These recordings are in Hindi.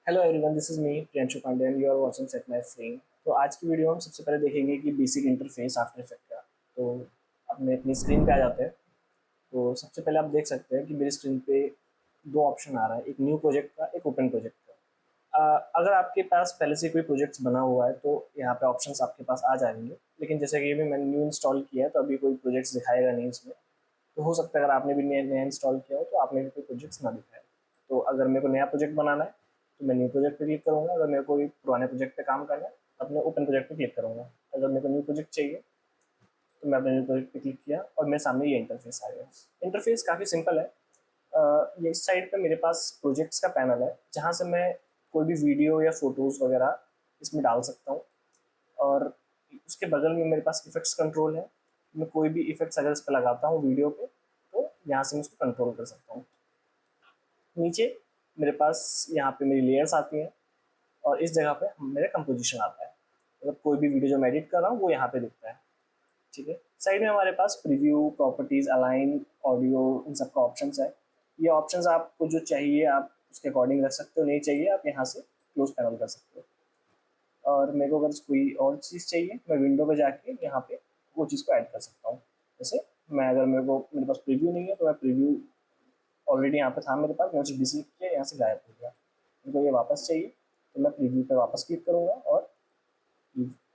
Hello everyone, this is me Priyanshu Pandey and you are watching set my frame. तो आज की वीडियो हम सबसे पहले देखेंगे कि बेसिक इंटरफेस आफ्टर इफेक्ट का। तो अपने अपनी स्क्रीन पे आ जाते हैं। तो सबसे पहले आप देख सकते हैं कि मेरी स्क्रीन पे दो ऑप्शन आ रहा है, एक न्यू प्रोजेक्ट का, एक ओपन प्रोजेक्ट का। अगर आपके पास पहले से कोई प्रोजेक्ट्स बना हुआ है तो यहाँ पे ऑप्शंस आपके पास आ जाएंगे, लेकिन जैसे कि अभी मैंने न्यू इंस्टॉल किया है तो अभी कोई प्रोजेक्ट्स दिखाएगा नहीं इसमें। तो हो सकता है अगर आपने भी नया नया इंस्टॉल किया हो तो आपने भी कोई प्रोजेक्ट्स ना दिखाए। तो अगर मेरे को नया प्रोजेक्ट बनाना है तो मैं न्यू प्रोजेक्ट पे क्लिक करूंगा। अगर मेरे को कोई पुराने प्रोजेक्ट पे काम करना है तो अपने ओपन प्रोजेक्ट पे क्लिक करूंगा। अगर मेरे को न्यू प्रोजेक्ट चाहिए तो मैं अपने न्यू प्रोजेक्ट पे क्लिक किया और मेरे सामने ये इंटरफेस आ गया। इंटरफेस काफ़ी सिंपल है। ये इस साइड पे मेरे पास प्रोजेक्ट्स का पैनल है जहाँ से मैं कोई भी वीडियो या फोटोज़ वगैरह इसमें डाल सकता हूँ। और उसके बगल में मेरे पास इफेक्ट्स कंट्रोल है। मैं कोई भी इफेक्ट्स अगर इस पर लगाता हूँ वीडियो पे तो यहाँ से मैं उसको कंट्रोल कर सकता हूँ। नीचे मेरे पास यहाँ पे मेरी लेयर्स आती हैं और इस जगह पे मेरा कंपोजिशन आता है। मतलब कोई भी वीडियो जो मैं एडिट कर रहा हूँ वो यहाँ पे दिखता है। ठीक है, साइड में हमारे पास प्रीव्यू, प्रॉपर्टीज, अलाइन, ऑडियो, इन सब का ऑप्शन है। ये ऑप्शंस आपको जो चाहिए आप उसके अकॉर्डिंग रख सकते हो, नहीं चाहिए आप यहाँ से क्लोज पैनल कर सकते हो। और मेरे को अगर कोई और चीज़ चाहिए मैं विंडो पे जाके यहाँ पे वो चीज़ को ऐड कर सकता हूँ। जैसे मैं अगर मेरे पास प्रीव्यू नहीं है तो मैं प्रीव्यू ऑलरेडी यहाँ पे था मेरे पास, मैंने उसे डिसलिट किया, यहाँ से गायब हो गया। मेरे को ये वापस चाहिए तो मैं प्रीव्यू पे वापस क्लिक करूँगा और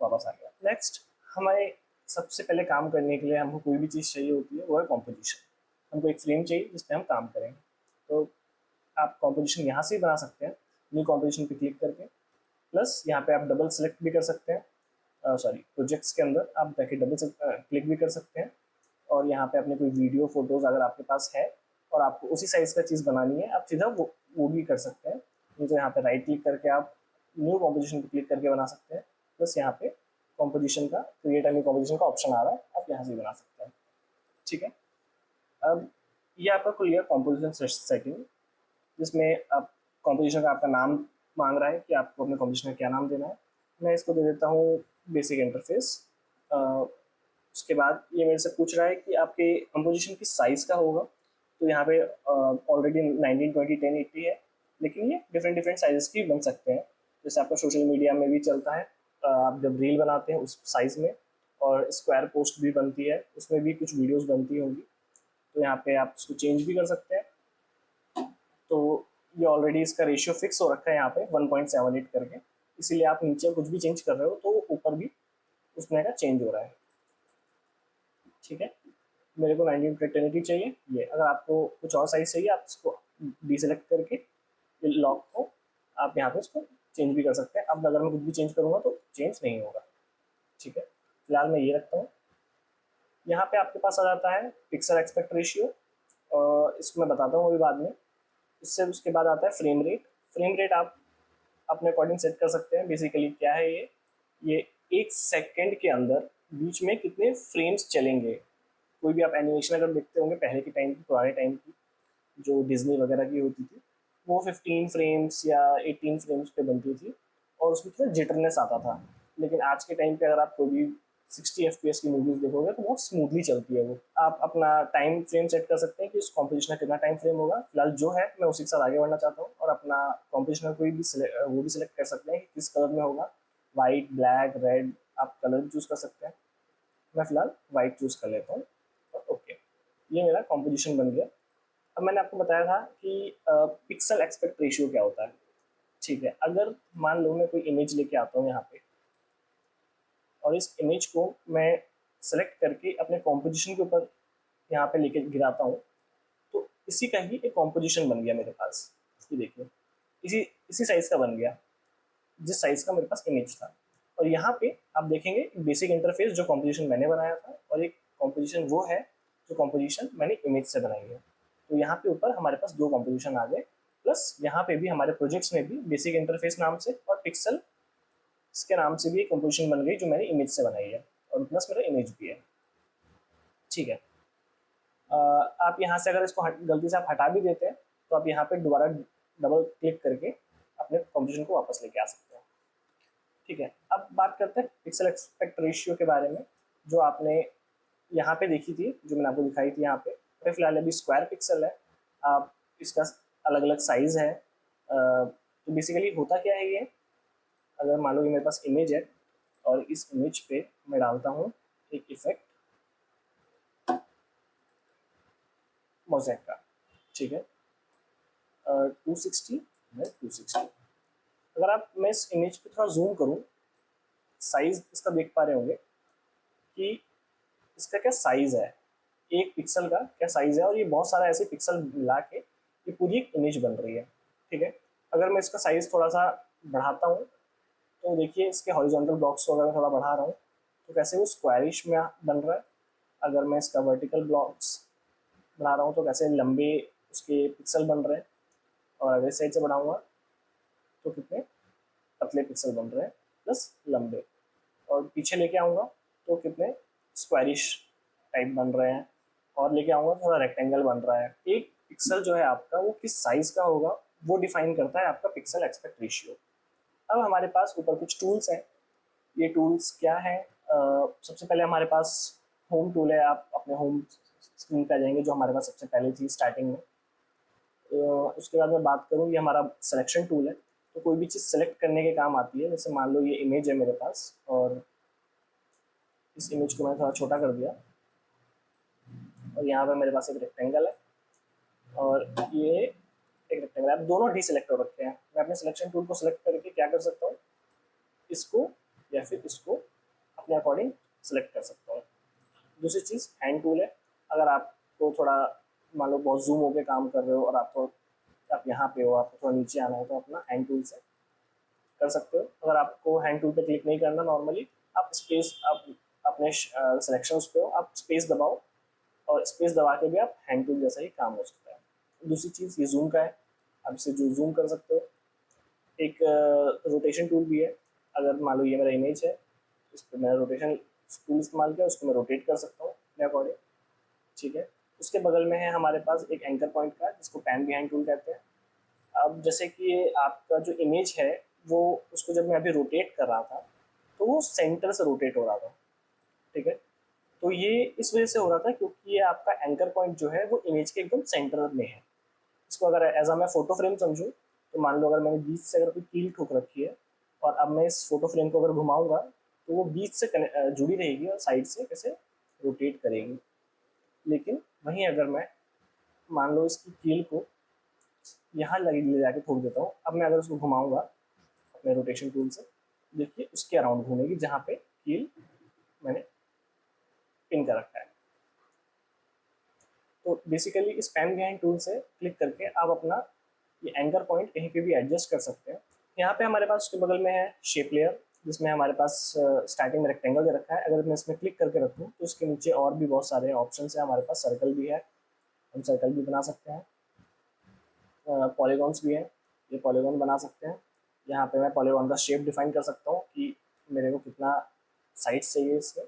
वापस आ गया। नेक्स्ट, हमारे सबसे पहले काम करने के लिए हमको कोई भी चीज़ चाहिए होती है वो है कॉम्पोजिशन। हमको एक फ्रेम चाहिए जिस पर हम काम करेंगे। तो आप कॉम्पोजिशन यहाँ से ही बना सकते हैं, न्यू कॉम्पोजिशन पे क्लिक करके। प्लस यहाँ पे आप डबल सेलेक्ट भी कर सकते हैं, सॉरी प्रोजेक्ट्स के अंदर आप जाके डबल क्लिक भी कर सकते हैं। और यहाँ पे अपने कोई वीडियो फोटोज़ अगर आपके पास है और आपको उसी साइज़ का चीज़ बनानी है आप सीधा वो भी कर सकते हैं। नहीं तो यहाँ पे राइट क्लिक करके आप न्यू कॉम्पोजिशन पे क्लिक करके बना सकते हैं। प्लस यहाँ पे कॉम्पोजिशन का क्रिएट न्यू कॉम्पोजिशन का ऑप्शन आ रहा है, आप यहाँ से बना सकते हैं। ठीक है, अब ये आपका खुल गया कॉम्पोजिशन सेटिंग, जिसमें आप कॉम्पोजिशन का आपका नाम मांग रहा है कि आपको अपने कॉम्पोजिशन का क्या नाम देना है। मैं इसको दे देता हूँ बेसिक इंटरफेस। उसके बाद ये मेरे से पूछ रहा है कि आपके कंपोजिशन की साइज़ का होगा। तो यहाँ पे ऑलरेडी 1920 1080 है, लेकिन ये डिफरेंट डिफरेंट साइज़ की बन सकते हैं। जैसे आपका सोशल मीडिया में भी चलता है, आप जब रील बनाते हैं उस साइज़ में, और स्क्वायर पोस्ट भी बनती है उसमें भी कुछ वीडियोस बनती होंगी। तो यहाँ पे आप उसको चेंज भी कर सकते हैं। तो ये ऑलरेडी इसका रेशियो फिक्स हो रखा है यहाँ पे 1.78 करके, इसीलिए आप नीचे कुछ भी चेंज कर रहे हो तो ऊपर भी उसमें का चेंज हो रहा है। ठीक है, मेरे को 191080 चाहिए। ये अगर आपको कुछ और साइज चाहिए आप इसको डीसेलेक्ट करके लॉक को आप यहाँ पे इसको चेंज भी कर सकते हैं। अब अगर मैं कुछ भी चेंज करूँगा तो चेंज नहीं होगा। ठीक है, फिलहाल मैं ये रखता हूँ। यहाँ पे आपके पास आ जाता है पिक्सल एक्सपेक्ट रेशियो, इसको मैं बताता हूँ अभी बाद में। इससे उसके बाद आता है फ्रेम रेट। फ्रेम रेट आप अपने अकॉर्डिंग सेट कर सकते हैं। बेसिकली क्या है ये 1 सेकेंड के अंदर बीच में कितने फ्रेम्स चलेंगे। कोई भी आप एनिमेशन अगर देखते होंगे पहले के टाइम की, पुराने टाइम की जो डिज्नी वगैरह की होती थी, वो 15 फ्रेम्स या 18 फ्रेम्स पे बनती थी और उसमें थोड़ा जिटरनेस आता था। लेकिन आज के टाइम पे अगर आप कोई भी 60 FPS की मूवीज देखोगे तो बहुत स्मूथली चलती है वो। आप अपना टाइम फ्रेम सेट कर सकते हैं कि उस कॉम्पोजिशन का कितना टाइम फ्रेम होगा। फिलहाल जो है मैं उसी के साथ आगे बढ़ना चाहता हूँ, और अपना कॉम्पोजिशन का कोई भी वो भी सिलेक्ट कर सकते हैं कि किस कलर में होगा, वाइट, ब्लैक, रेड, आप कलर भी चूज़ कर सकते हैं। मैं फिलहाल वाइट चूज़ कर लेता हूँ और ओके, ये मेरा कॉम्पोजिशन बन गया। अब मैंने आपको बताया था कि पिक्सल एक्सपेक्ट रेशियो क्या होता है। ठीक है, अगर मान लो मैं कोई इमेज लेके आता हूँ यहाँ पे और इस इमेज को मैं सेलेक्ट करके अपने कॉम्पोजिशन के ऊपर यहाँ पे लेके गिराता हूँ, तो इसी का ही एक कॉम्पोजिशन बन गया मेरे पास। ये देखिए, इसी इसी साइज़ का बन गया जिस साइज़ का मेरे पास इमेज था। और यहाँ पे आप देखेंगे बेसिक इंटरफेस जो कॉम्पोजिशन मैंने बनाया था, और एक कॉम्पोजिशन वो है जो कॉम्पोजिशन मैंने इमेज से बनाई है। तो यहाँ पे ऊपर हमारे पास दो कॉम्पोजिशन आ गए। प्लस यहाँ पे भी हमारे प्रोजेक्ट्स में भी बेसिक इंटरफेस नाम से और पिक्सल इसके नाम से भी एक कंपोजिशन बन गई जो मैंने इमेज से बनाई है, और प्लस मेरा इमेज भी है। ठीक है, आप यहाँ से अगर इसको गलती से आप हटा भी देते हैं तो आप यहाँ पे दोबारा डबल क्लिक करके अपने कंपोजिशन को वापस लेके आ सकते हैं। ठीक है, अब बात करते हैं पिक्सल एक्सपेक्ट रेशियो के बारे में, जो आपने यहाँ पे देखी थी, जो मैंने आपको दिखाई थी यहाँ पे। फिलहाल अभी स्क्वायर पिक्सल है। आप इसका अलग अलग साइज़ है, तो बेसिकली होता क्या है ये, अगर मान लो कि मेरे पास इमेज है और इस इमेज पे मैं डालता हूँ एक इफेक्ट मोज़ेक का, ठीक है, 260 बाय 260। अगर आप, मैं इस इमेज पे थोड़ा जूम करूँ, साइज इसका देख पा रहे होंगे कि इसका क्या साइज है, एक पिक्सल का क्या साइज है, और ये बहुत सारा ऐसे पिक्सल मिला के ये पूरी एक इमेज बन रही है, ठीक है। अगर मैं इसका साइज थोड़ा सा बढ़ाता हूँ तो देखिए इसके हॉरिजॉन्टल ब्लॉक्स को अगर मैं थोड़ा बढ़ा रहा हूँ तो कैसे वो स्क्वायरिश में बन रहा है। अगर मैं इसका वर्टिकल ब्लॉक्स बढ़ा रहा हूँ तो कैसे लंबे उसके पिक्सल बन रहे हैं, और अगर साइड से बढ़ाऊंगा तो कितने पतले पिक्सल बन रहे हैं प्लस लंबे, और पीछे लेके आऊँगा तो कितने स्क्वायरिश टाइप बन रहे हैं, और लेके आऊँगा थोड़ा रेक्टेंगल बन रहा है। एक पिक्सल जो है आपका वो किस साइज का होगा वो डिफाइन करता है आपका पिक्सल एस्पेक्ट रेशियो। अब हमारे पास ऊपर कुछ टूल्स हैं। ये टूल्स क्या है, सबसे पहले हमारे पास होम टूल है। आप अपने होम स्क्रीन पे आ जाएंगे जो हमारे पास सबसे पहले थी स्टार्टिंग में। उसके बाद मैं बात करूँ, ये हमारा सिलेक्शन टूल है, तो कोई भी चीज़ सेलेक्ट करने के काम आती है। जैसे मान लो ये इमेज है मेरे पास और इस इमेज को मैंने थोड़ा छोटा कर दिया, और यहाँ पे मेरे पास एक रेक्टेंगल है और ये एक रेक्टेंगल है। अब दोनों डी सेलेक्ट हो रखे हैं। मैं अपने सिलेक्शन टूल को सिलेक्ट करके क्या कर सकता हूँ, इसको या फिर इसको अपने अकॉर्डिंग सेलेक्ट कर सकता हूँ। दूसरी चीज़ हैंड टूल है। अगर आपको थोड़ा मान लो बहुत जूम होकर काम कर रहे हो और आपको, आप यहाँ पे हो, आपको थोड़ा नीचे आना है तो अपना हैंड टूल से कर सकते हो। अगर आपको हैंड टूल पे क्लिक नहीं करना, नॉर्मली आप स्पेस, आप अपने सिलेक्शन पे हो, आप स्पेस दबाओ और स्पेस दबा के भी आप हैंड टूल जैसा ही काम हो सकता है। दूसरी चीज़ ये जूम का है, आप इसे जो जूम कर सकते हो। एक रोटेशन टूल भी है। अगर मान लो ये मेरा इमेज है, इस पर मैंने रोटेशन टूल इस्तेमाल किया, उसको मैं रोटेट कर सकता हूँ अपने अकॉर्डिंग, ठीक है। उसके बगल में है हमारे पास एक एंकर पॉइंट का, जिसको पैन बिहाइंड टूल कहते हैं। अब जैसे कि ये आपका जो इमेज है वो, उसको जब मैं अभी रोटेट कर रहा था तो वो सेंटर से रोटेट हो रहा था, ठीक है। तो ये इस वजह से हो रहा था क्योंकि ये आपका एंकर पॉइंट जो है वो इमेज के एकदम सेंटर में है। इसको अगर एज अ मैं फोटो फ्रेम समझूँ तो मान लो अगर मैंने बीच से अगर कोई कील ठोक रखी है और अब मैं इस फोटो फ्रेम को अगर घुमाऊंगा तो वो बीच से जुड़ी रहेगी और साइड से कैसे रोटेट करेगी। लेकिन वहीं अगर मैं मान लो इसकी कील को यहाँ लगे ले जाके ठोक देता हूँ, अब मैं अगर उसको घुमाऊंगा अपने रोटेशन टूल से, देखिए उसके अराउंड घूमेगी जहाँ पे कील मैंने पिन कर रखा है। तो बेसिकली इस पैन बिहाइंड टूल से क्लिक करके आप अपना ये एंकर पॉइंट कहीं पे भी एडजस्ट कर सकते हैं। यहाँ पे हमारे पास उसके बगल में है शेप लेयर, जिसमें हमारे पास स्टार्टिंग में रेक्टेंगल दे रखा है। अगर मैं इसमें क्लिक करके रखूँ तो उसके नीचे और भी बहुत सारे ऑप्शन है। हमारे पास सर्कल भी है, हम सर्कल भी बना सकते हैं। पॉलीगॉन्स भी हैं, ये पॉलीगॉन बना सकते हैं। यहाँ पे मैं पॉलीगॉन का शेप डिफाइन कर सकता हूँ कि मेरे को कितना साइज चाहिए इसमें।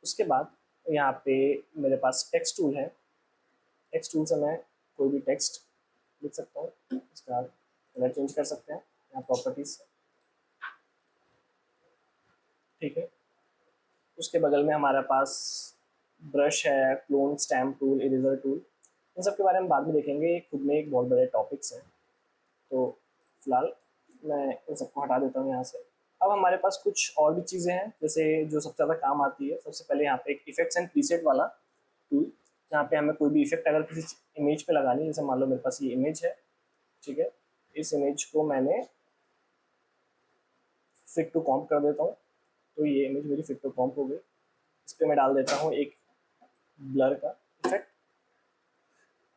उसके बाद यहाँ पे मेरे पास टेक्स्ट टूल है। टेक्स्ट टूल से मैं कोई भी टेक्स्ट लिख सकता हूँ, इसका कलर चेंज कर सकते हैं यहाँ प्रॉपर्टीज से, ठीक है। उसके बगल में हमारे पास ब्रश है, clone, stamp tool, eraser tool. इन सब के बारे में बाद में देखेंगे, ये खुद में एक बहुत बड़े टॉपिक्स हैं। तो फिलहाल मैं इन सबको हटा देता हूँ यहाँ से। अब हमारे पास कुछ और भी चीज़ें हैं, जैसे जो सबसे ज़्यादा काम आती है। सबसे पहले यहाँ पे एक इफेक्ट्स एंड प्रीसेट वाला टूल, जहाँ पे हमें कोई भी इफेक्ट अगर किसी इमेज पे लगानी है, जैसे मान लो मेरे पास ये इमेज है, ठीक है। इस इमेज को मैंने फिट टू कॉम्प कर देता हूँ, तो ये इमेज मेरी फिट टू कॉम्प हो गई। इस पर मैं डाल देता हूँ एक ब्लर का इफेक्ट,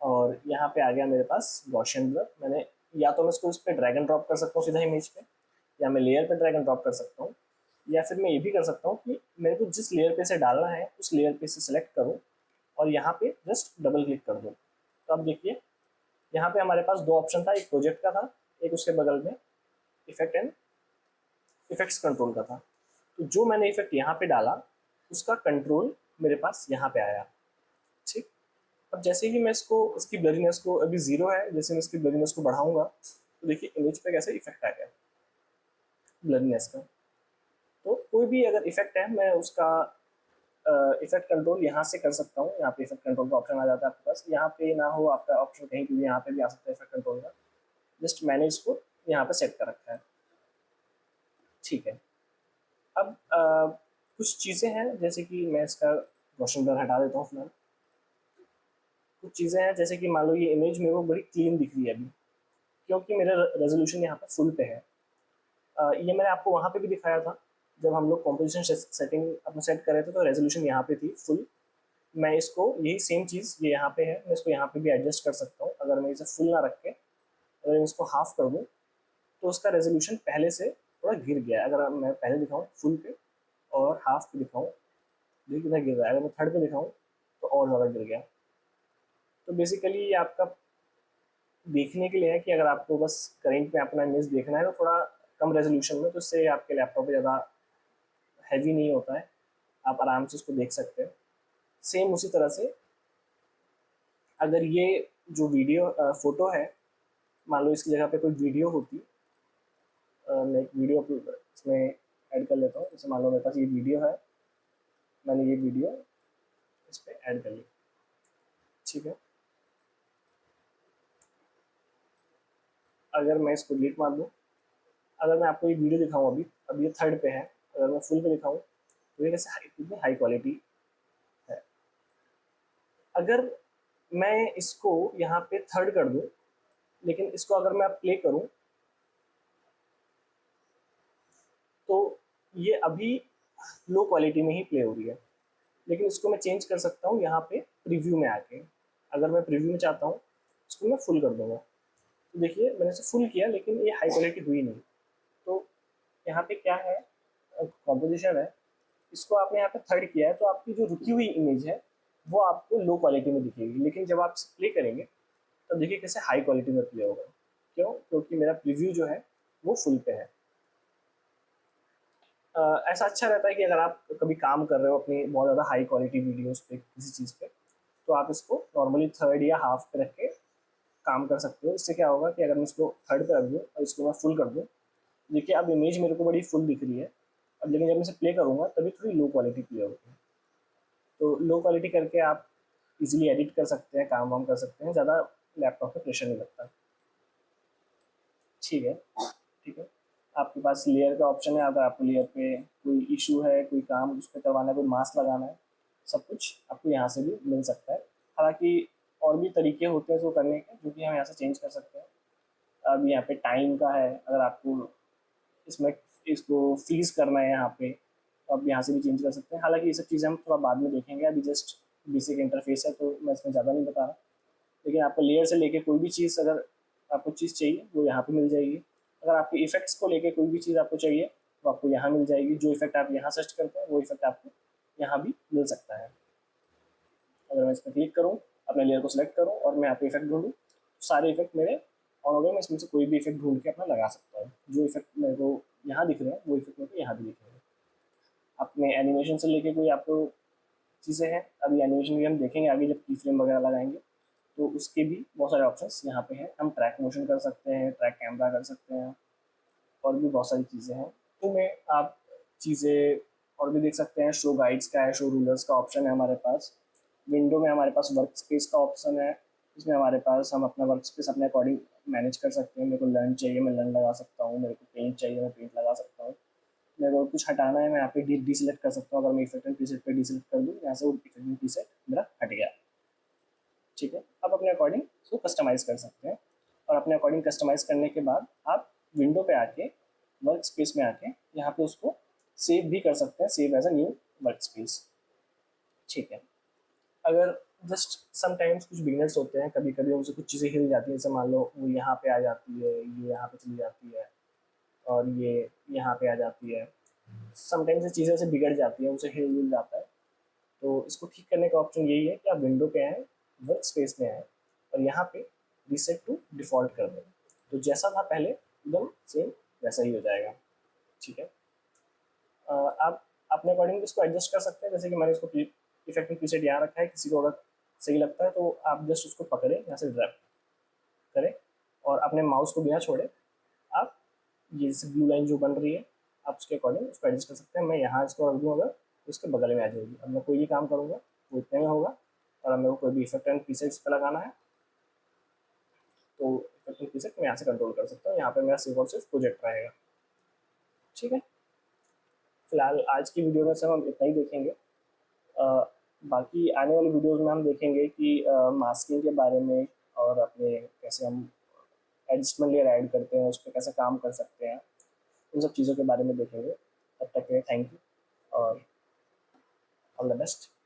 और यहाँ पे आ गया मेरे पास गॉसियन ब्लर। मैंने या तो मैं इसको इस पर ड्रैग एंड ड्रॉप कर सकता हूँ सीधा इमेज पे, या मैं लेयर पे ड्रैग एंड ड्रॉप कर सकता हूँ, या फिर मैं ये भी कर सकता हूँ कि मेरे को जिस लेयर पे से डालना है उस लेयर पे से सिलेक्ट करूँ और यहाँ पे जस्ट डबल क्लिक कर दूँ। तो अब देखिए यहाँ पे हमारे पास दो ऑप्शन था, एक प्रोजेक्ट का था, एक उसके बगल में इफेक्ट एंड इफेक्ट्स कंट्रोल का था। तो जो मैंने इफेक्ट यहाँ पे डाला उसका कंट्रोल मेरे पास यहाँ पे आया, ठीक। अब जैसे ही मैं इसको, इसकी ब्लरीनेस को, अभी 0 है, जैसे मैं इसकी ब्लरीनेस को बढ़ाऊंगा तो देखिए इमेज पे कैसे इफेक्ट आ गया ब्लरीनेस का। तो कोई भी अगर इफेक्ट है मैं उसका इफेक्ट कंट्रोल यहाँ से कर सकता हूँ। यहाँ पे इफेक्ट कंट्रोल का ऑप्शन आ जाता है आपके पास। यहाँ पे ना हो आपका ऑप्शन कहीं पे भी, यहाँ पे भी आ सकता है इफेक्ट कंट्रोल का। जस्ट मैंने इसको यहाँ पे सेट कर रखा है। ठीक है, अब कुछ चीज़ें हैं, जैसे कि मैं इसका रोशन ब्लर हटा देता हूँ फिलहाल। कुछ चीज़ें हैं जैसे कि मान लो ये इमेज मेरे को बड़ी क्लीन दिख रही है अभी, क्योंकि मेरा रेजोल्यूशन यहाँ पे फुल पे है। ये मैंने आपको वहाँ पे भी दिखाया था जब हम लोग कॉम्पोजिशन सेटिंग अपना सेट कर रहे थे, तो रेजोल्यूशन यहाँ पे थी फुल। मैं इसको यही सेम चीज़ ये यहाँ पे है, मैं इसको यहाँ पे भी एडजस्ट कर सकता हूँ। अगर मैं इसे फुल ना रख के अगर मैं इसको हाफ कर दूँ तो उसका रेजोल्यूशन पहले से थोड़ा गिर गया है। अगर मैं पहले दिखाऊँ फुल पे और हाफ पे दिखाऊँ, देखिए कितना गिर रहा है। अगर मैं थर्ड पे दिखाऊँ तो और ज़्यादा गिर गया। तो बेसिकली ये आपका देखने के लिए है कि अगर आपको बस करेंट में अपना इमेज देखना है तो थोड़ा कम रेजोल्यूशन में, तो इससे आपके लैपटॉप पे ज़्यादा हैवी नहीं होता है, आप आराम से उसको देख सकते हैं। सेम उसी तरह से अगर ये जो वीडियो फोटो है, मान लो इसकी जगह पे कोई वीडियो होती, मैं एक वीडियो इसमें ऐड कर लेता हूँ। जैसे मान लो मेरे पास ये वीडियो है, मैंने ये वीडियो इस पर ऐड कर ली। ठीक है, अगर मैं इसको डिलीट मार दूँ, अगर मैं आपको ये वीडियो दिखाऊँ अभी, अब ये थर्ड पे है, अगर मैं फुल पे दिखाऊँ तो ये कैसे कितनी हाई क्वालिटी है। अगर मैं इसको यहाँ पे थर्ड कर दूँ, लेकिन इसको अगर मैं प्ले करूँ तो ये अभी लो क्वालिटी में ही प्ले हो रही है। लेकिन इसको मैं चेंज कर सकता हूँ यहाँ पे प्रीव्यू में आके। अगर मैं प्रीव्यू में चाहता हूँ इसको मैं फुल कर दूंगा, तो देखिए मैंने इसे फुल किया लेकिन ये हाई क्वालिटी हुई नहीं। तो यहाँ पे क्या है, कॉम्पोजिशन है, इसको आपने यहाँ पे थर्ड किया है तो आपकी जो रुकी हुई इमेज है वो आपको लो क्वालिटी में दिखेगी। लेकिन जब आप प्ले करेंगे तो देखिए कैसे हाई क्वालिटी में प्ले होगा। क्यों? क्योंकि मेरा प्रीव्यू जो है वो फुल पे है। ऐसा अच्छा रहता है कि अगर आप कभी काम कर रहे हो अपनी बहुत ज़्यादा हाई क्वालिटी वीडियोस पे किसी चीज़ पे, तो आप इसको नॉर्मली थर्ड या हाफ पे रख के काम कर सकते हो। इससे क्या होगा कि अगर मैं इसको थर्ड पे रख दूँ और इसको मैं फुल कर दूँ, देखिए अब इमेज मेरे को बड़ी फुल दिख रही है, अब लेकिन जब मैं इसे प्ले करूँगा तभी थोड़ी लो क्वालिटी प्ले होगी। तो लो क्वालिटी करके आप इजीली एडिट कर सकते हैं, काम वाम कर सकते हैं, ज़्यादा लैपटॉप पे प्रेशर नहीं लगता। ठीक है, ठीक है, आपके पास लेयर का ऑप्शन है। अगर आपको लेयर पे कोई इशू है, कोई काम उस पर करवाना है, कोई मास्क लगाना है, सब कुछ आपको यहाँ से भी मिल सकता है। हालांकि और भी तरीके होते हैं इसको करने के, जो कि हम यहाँ से चेंज कर सकते हैं। अब यहाँ पे टाइम का है, अगर आपको इसमें इसको फ्रीज करना है यहाँ पे, तो आप यहाँ से भी चेंज कर सकते हैं। हालांकि ये सब चीज़ें हम थोड़ा बाद में देखेंगे, अभी जस्ट बेसिक इंटरफेस है तो मैं इसमें ज़्यादा नहीं बता रहा। लेकिन आपको लेयर से लेके कोई भी चीज़ अगर आपको चीज़ चाहिए वो यहाँ पे मिल जाएगी। अगर आपके इफेक्ट्स को लेके कोई भी चीज़ आपको चाहिए तो आपको यहाँ मिल जाएगी। जो इफेक्ट आप यहाँ सर्च करते हैं वो इफेक्ट आपको यहाँ भी मिल सकता है। अगर मैं इस पर क्लिक करूँ, अपने लेयर को सिलेक्ट करूँ और मैं यहाँ पे इफेक्ट ढूंढूँ, तो सारे इफेक्ट मेरे ऑन हो गए। मैं इसमें से कोई भी इफेक्ट ढूंढ के अपना लगा सकता हूँ। जो इफेक्ट मेरे को यहाँ दिख रहे हैं वो इफेक्ट मेरे को यहाँ भी दिख रहे हैं। अपने एनिमेशन से लेके कोई आपको चीज़ें हैं, अभी एनिमेशन भी हम देखेंगे आगे जब की फ्रेम वगैरह लगाएंगे, तो उसके भी बहुत सारे ऑप्शंस यहाँ पे हैं। हम ट्रैक मोशन कर सकते हैं, ट्रैक कैमरा कर सकते हैं, और भी बहुत सारी चीज़ें हैं। तो में आप चीज़ें और भी देख सकते हैं। शो गाइड्स का है, शो रूलर्स का ऑप्शन है हमारे पास। विंडो में हमारे पास वर्क स्पेस का ऑप्शन है, इसमें हमारे पास हम अपना वर्क स्पेस अपने अकॉर्डिंग मैनेज कर सकते हैं। मेरे को लर्न चाहिए मैं लर्न लगा सकता हूँ, मेरे को पेंट चाहिए मैं पेंट लगा सकता हूँ, मेरे को कुछ हटाना है मैं यहाँ पे डी सेलेक्ट कर सकता हूँ। अगर मैं इफेक्ट एंड प्रीसेट पे डी सेलेक्ट कर दूँ, यहाँ से वो इफेक्ट एंड प्रीसेट मेरा हट गया। ठीक है, आप अपने अकॉर्डिंग उसको कस्टमाइज़ कर सकते हैं। और अपने अकॉर्डिंग कस्टमाइज़ करने के बाद आप विंडो पे आके वर्क स्पेस में आके यहाँ पे उसको सेव भी कर सकते हैं, save as a new workspace. ठीक है, अगर जस्ट समटाइम्स कुछ बिगनर्स होते हैं, कभी कभी उनसे कुछ चीज़ें हिल जाती हैं। जैसे मान लो वो यहाँ पे आ जाती है, ये यहाँ पे चली जाती है, और ये यहाँ पे आ जाती है। समटाइम्स ये चीज़ें से बिगड़ जाती है, उसे हिल मिल जाता है। तो इसको ठीक करने का ऑप्शन यही है कि आप विंडो पे आएँ, वर्क स्पेस में आएँ, और यहाँ पे रीसेट टू डिफ़ॉल्ट कर दें। तो जैसा था पहले एकदम सेम वैसा ही हो जाएगा। ठीक है, आप अपने अकॉर्डिंग इसको एडजस्ट कर सकते हैं। जैसे कि मैंने इसको इफेक्टिव प्रीसेट यहाँ रखा है, किसी को अगर सही लगता है तो आप जस्ट उसको पकड़े, यहाँ से ड्रैग करें और अपने माउस को बिना छोड़े आप ये जैसे ब्लू लाइन जो बन रही है आप उसके अकॉर्डिंग उसको एडजस्ट कर सकते हैं। मैं यहाँ इसको रख दूँ अगर, तो इसके बगल में आ जाएगी। अब मैं कोई भी काम करूँगा वो इतने में होगा। और अब मेरे को कोई भी इफेक्ट एंड प्रीसेट इस पर लगाना है तो इफेक्टिव प्रीसेट मैं यहाँ से कंट्रोल कर सकता हूँ। यहाँ पे मेरा सिर्फ और सिर्फ प्रोजेक्ट रहेगा। ठीक है, फिलहाल आज की वीडियो में से हम इतना ही देखेंगे। बाकी आने वाली वीडियोस में हम देखेंगे कि मास्किंग के बारे में और अपने कैसे हम एडजस्टमेंट लेयर ऐड करते हैं, उस पर कैसे काम कर सकते हैं, उन सब चीज़ों के बारे में देखेंगे। तब तक के लिए थैंक यू और ऑल द बेस्ट।